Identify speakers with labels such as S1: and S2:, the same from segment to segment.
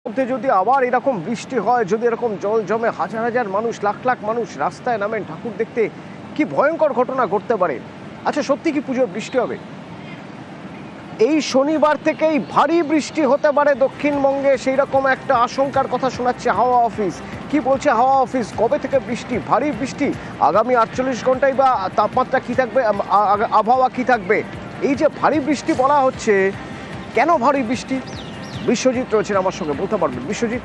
S1: মধ্যে যদি আবার এরকম বৃষ্টি হয়, যদি এরকম জল জমে হাজার হাজার মানুষ, লাখ লাখ মানুষ রাস্তায় নামেন ঠাকুর দেখতে, কি ভয়ঙ্কর ঘটনা ঘটতে পারে। আচ্ছা, সত্যি কি পুজোর বৃষ্টি হবে? এই শনিবার থেকেই ভারী বৃষ্টি হতে পারে দক্ষিণবঙ্গে, সেই রকম একটা আশঙ্কার কথা শোনাচ্ছে হাওয়া অফিস। কি বলছে হাওয়া অফিস? কবে থেকে বৃষ্টি, ভারী বৃষ্টি, আগামী 48 ঘন্টায় বা তাপমাত্রা কি থাকবে, আবহাওয়া কি থাকবে? এই যে ভারী বৃষ্টি বলা হচ্ছে, কেন ভারী বৃষ্টি? বিশ্বজিৎ রয়েছেন আমার সঙ্গে, বলতে পারবেন বিশ্বজিৎ?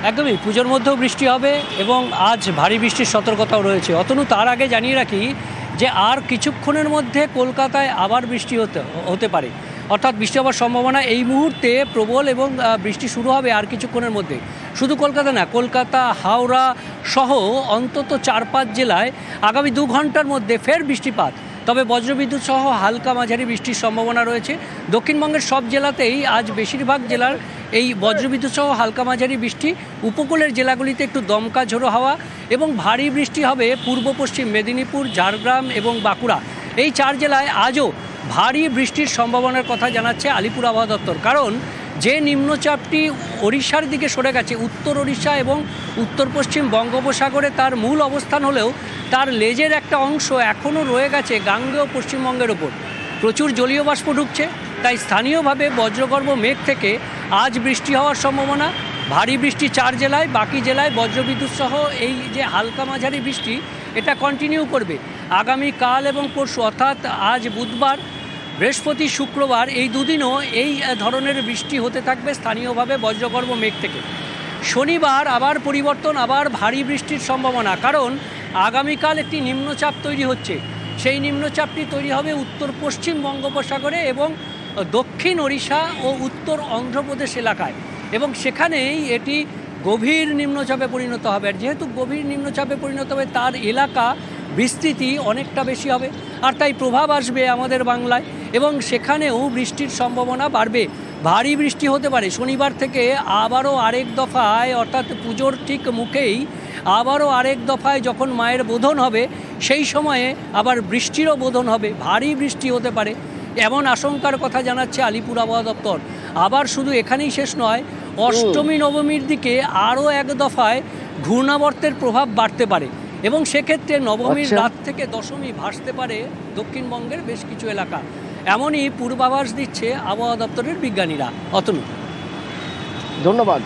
S2: একদমই, পুজোর মধ্যেও বৃষ্টি হবে এবং আজ ভারী বৃষ্টির সতর্কতাও রয়েছে। অতনু, তার আগে জানিয়ে রাখি যে আর কিছুক্ষণের মধ্যে কলকাতায় আবার বৃষ্টি হতে পারে, অর্থাৎ বৃষ্টি হওয়ার সম্ভাবনা এই মুহূর্তে প্রবল এবং বৃষ্টি শুরু হবে আর কিছুক্ষণের মধ্যে। শুধু কলকাতা না, কলকাতা, হাওড়া সহ অন্তত 4-5 জেলায় আগামী 2 ঘন্টার মধ্যে ফের বৃষ্টিপাত। তবে বজ্রবিদ্যুৎ সহ হালকা মাঝারি বৃষ্টির সম্ভাবনা রয়েছে। দক্ষিণবঙ্গের সব জেলাতেই আজ বেশিরভাগ জেলার এই বজ্রবিদ্যুৎ সহ হালকা মাঝারি বৃষ্টি। উপকূলের জেলাগুলিতে একটু দমকা ঝোড়ো হাওয়া এবং ভারী বৃষ্টি হবে পূর্ব পশ্চিম মেদিনীপুর, ঝাড়গ্রাম এবং বাঁকুড়া। এই 4 জেলায় আজও ভারী বৃষ্টির সম্ভাবনার কথা জানাচ্ছে আলিপুর আবহাওয়া দপ্তর। কারণ যে নিম্নচাপটি ওড়িশার দিকে সরে গেছে, উত্তর ওড়িশা এবং উত্তর পশ্চিম বঙ্গোপসাগরে তার মূল অবস্থান হলেও তার লেজের একটা অংশ এখনও রয়ে গেছে গাঙ্গেয় পশ্চিমবঙ্গের ওপর। প্রচুর জলীয় বাষ্প ঢুকছে, তাই স্থানীয়ভাবে বজ্রগর্ভ মেঘ থেকে আজ বৃষ্টি হওয়ার সম্ভাবনা। ভারী বৃষ্টি 4 জেলায়, বাকি জেলায় বজ্রবিদ্যুৎ সহ এই যে হালকা মাঝারি বৃষ্টি এটা কন্টিনিউ করবে আগামীকাল এবং পরশু, অর্থাৎ আজ বুধবার, বৃহস্পতি, শুক্রবার, এই দুদিনও এই ধরনের বৃষ্টি হতে থাকবে স্থানীয়ভাবে বজ্রগর্ভ মেঘ থেকে। শনিবার আবার পরিবর্তন, আবার ভারী বৃষ্টির সম্ভাবনা, কারণ আগামীকাল একটি নিম্নচাপ তৈরি হচ্ছে। সেই নিম্নচাপটি তৈরি হবে উত্তর পশ্চিম বঙ্গোপসাগরে এবং দক্ষিণ ওড়িশা ও উত্তর অন্ধ্রপ্রদেশ এলাকায়, এবং সেখানেই এটি গভীর নিম্নচাপে পরিণত হবে। আর যেহেতু গভীর নিম্নচাপে পরিণত হবে, তার এলাকা বিস্তৃতি অনেকটা বেশি হবে, আর তাই প্রভাব আসবে আমাদের বাংলায় এবং সেখানেও বৃষ্টির সম্ভাবনা বাড়বে। ভারী বৃষ্টি হতে পারে শনিবার থেকে আবারও আরেক দফায়, অর্থাৎ পুজোর ঠিক মুখেই আবারও আরেক দফায় যখন মায়ের বোধন হবে, সেই সময়ে আবার বৃষ্টিরও বোধন হবে, ভারী বৃষ্টি হতে পারে এমন আশঙ্কার কথা জানাচ্ছে আলিপুর আবহাওয়া দপ্তর। আবার শুধু এখানেই শেষ নয়, অষ্টমী নবমীর দিকে আরও এক দফায় ঘূর্ণাবর্তের প্রভাব বাড়তে পারে এবং সেক্ষেত্রে নবমীর রাত থেকে দশমী ভাসতে পারে দক্ষিণবঙ্গের বেশ কিছু এলাকা। এমনই পূর্বাভাস দিচ্ছে আবহাওয়া দপ্তরের বিজ্ঞানীরা। অতনু,
S1: ধন্যবাদ।